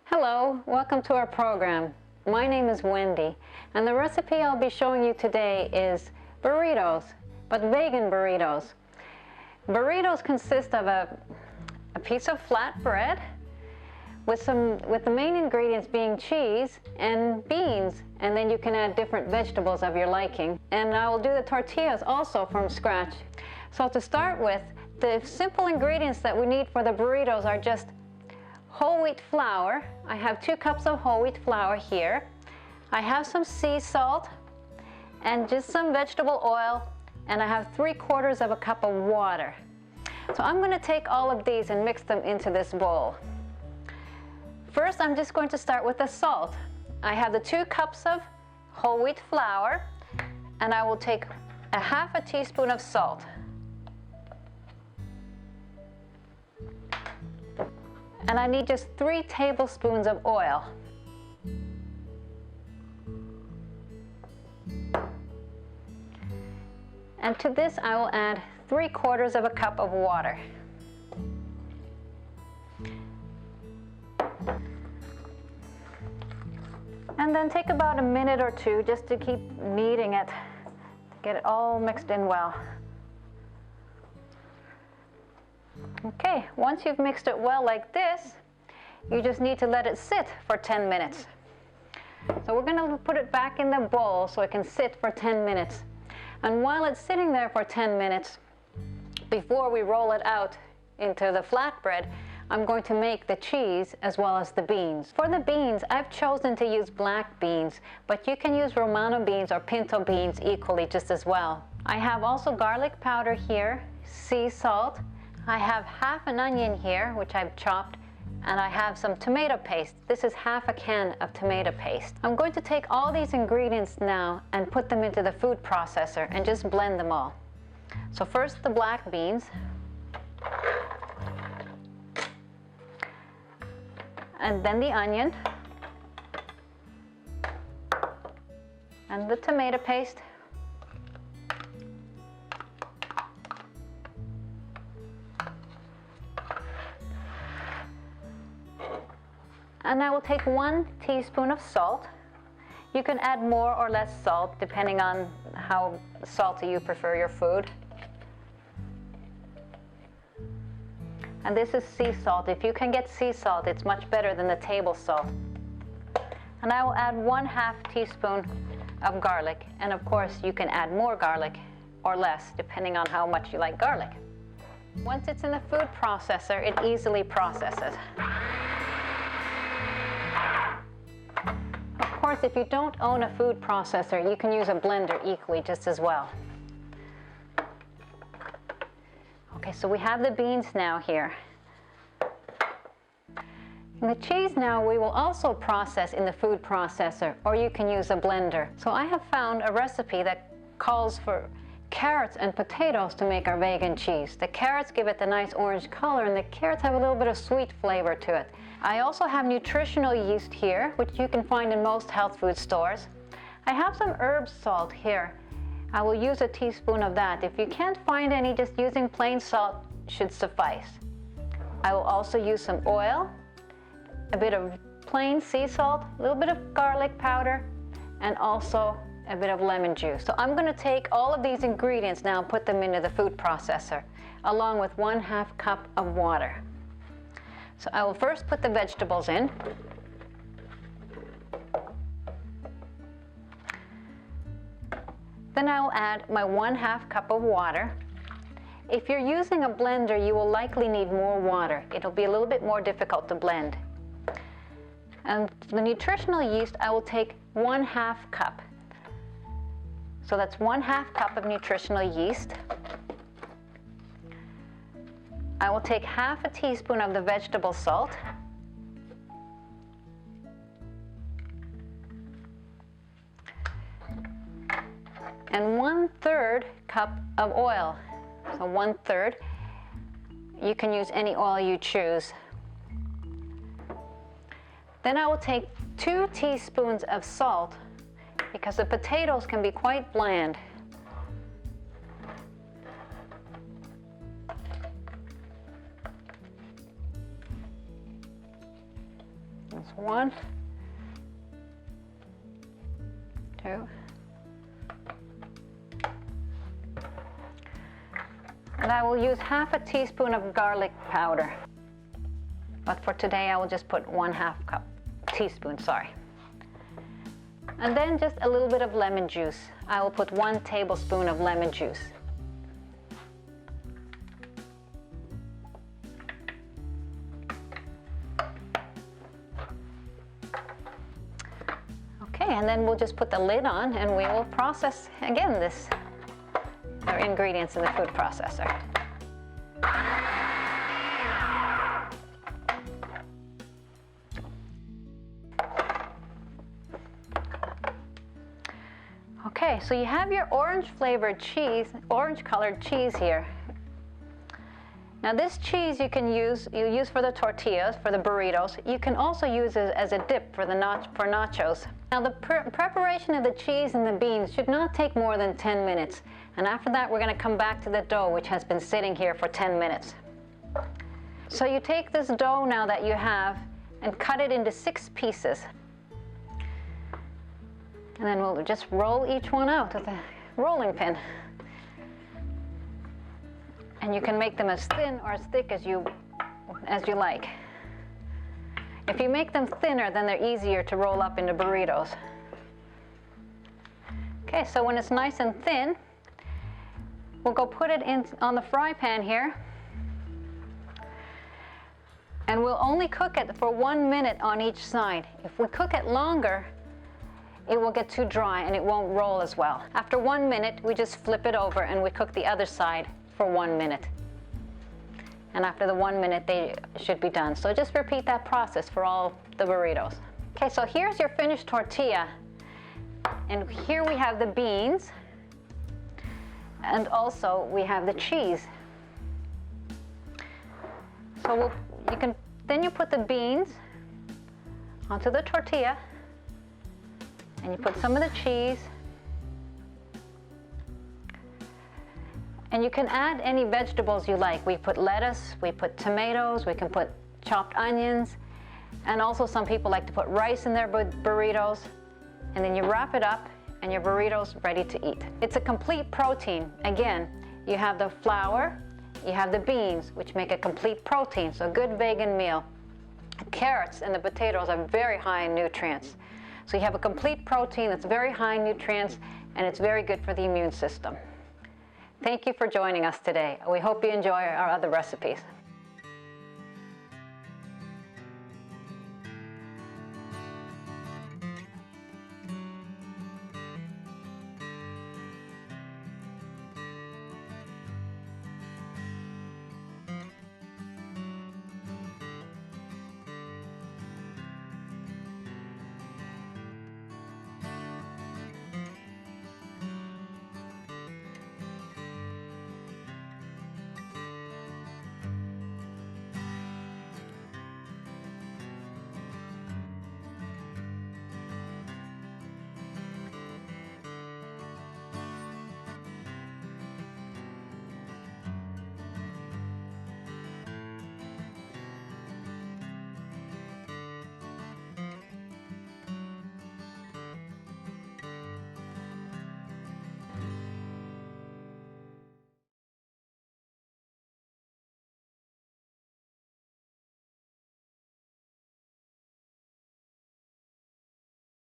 Hello, welcome to our program. My name is Wendy, and the recipe I'll be showing you today is burritos, but vegan burritos. Burritos consist of a piece of flat bread with the main ingredients being cheese and beans, and then you can add different vegetables of your liking. And I will do the tortillas also from scratch. So to start with, the simple ingredients that we need for the burritos are just whole wheat flour. I have 2 cups of whole wheat flour here. I have some sea salt and just some vegetable oil, and I have 3/4 of a cup of water. So I'm going to take all of these and mix them into this bowl. First, I'm just going to start with the salt. I have the 2 cups of whole wheat flour, and I will take a 1/2 teaspoon of salt. And I need just 3 tablespoons of oil. And to this I will add 3/4 of a cup of water. And then take about a minute or 2 just to keep kneading it, to get it all mixed in well. Okay, once you've mixed it well like this, you just need to let it sit for 10 minutes. So we're going to put it back in the bowl so it can sit for 10 minutes. And while it's sitting there for 10 minutes, before we roll it out into the flatbread, I'm going to make the cheese as well as the beans. For the beans, I've chosen to use black beans, but you can use Romano beans or pinto beans equally just as well. I have also garlic powder here, sea salt. I have 1/2 an onion here, which I've chopped, and I have some tomato paste. This is 1/2 a can of tomato paste. I'm going to take all these ingredients now and put them into the food processor and just blend them all. So first the black beans, and then the onion, and the tomato paste, and I will take 1 teaspoon of salt. You can add more or less salt depending on how salty you prefer your food. And this is sea salt. If you can get sea salt, it's much better than the table salt. And I will add 1/2 teaspoon of garlic. And of course, you can add more garlic or less, depending on how much you like garlic. Once it's in the food processor, it easily processes. Of course, if you don't own a food processor, you can use a blender equally just as well. Okay, so we have the beans now here. And the cheese now we will also process in the food processor, or you can use a blender. So I have found a recipe that calls for carrots and potatoes to make our vegan cheese. The carrots give it the nice orange color, and the carrots have a little bit of sweet flavor to it. I also have nutritional yeast here, which you can find in most health food stores. I have some herb salt here. I will use a teaspoon of that. If you can't find any, just using plain salt should suffice. I will also use some oil, a bit of plain sea salt, a little bit of garlic powder, and also a bit of lemon juice. So I'm going to take all of these ingredients now and put them into the food processor, along with 1/2 cup of water. So I will first put the vegetables in. Then I will add my 1/2 cup of water. If you're using a blender, you will likely need more water. It'll be a little bit more difficult to blend. And the nutritional yeast, I will take 1/2 cup. So that's 1/2 cup of nutritional yeast. I will take 1/2 teaspoon of the vegetable salt. And 1/3 cup of oil. So 1/3. You can use any oil you choose. Then I will take 2 teaspoons of salt, because the potatoes can be quite bland. That's 1, 2. And I will use half a teaspoon of garlic powder. But for today, I will just put 1/2 teaspoon, sorry. And then just a little bit of lemon juice. I will put 1 tablespoon of lemon juice. Okay, and then we'll just put the lid on and we will process again our ingredients in the food processor. Okay, so you have your orange flavored cheese, orange colored cheese here. Now this cheese you use for the tortillas, for the burritos. You can also use it as a dip for nachos. Now the preparation of the cheese and the beans should not take more than 10 minutes. And after that, we're going to come back to the dough, which has been sitting here for 10 minutes. So you take this dough now that you have and cut it into 6 pieces. And then we'll just roll each one out with a rolling pin. And you can make them as thin or as thick as you like. If you make them thinner, then they're easier to roll up into burritos. Okay, so when it's nice and thin, we'll go put it on the fry pan here. And we'll only cook it for 1 minute on each side. If we cook it longer, it will get too dry and it won't roll as well. After 1 minute, we just flip it over and we cook the other side for 1 minute. And after the 1 minute, they should be done. So just repeat that process for all the burritos. Okay, so here's your finished tortilla. And here we have the beans. And also we have the cheese. So then you put the beans onto the tortilla. And you put some of the cheese. And you can add any vegetables you like. We put lettuce, we put tomatoes, we can put chopped onions, and also some people like to put rice in their burritos. And then you wrap it up and your burrito's ready to eat. It's a complete protein. Again, you have the flour, you have the beans, which make a complete protein, so a good vegan meal. Carrots and the potatoes are very high in nutrients. So you have a complete protein that's very high in nutrients, and it's very good for the immune system. Thank you for joining us today. We hope you enjoy our other recipes.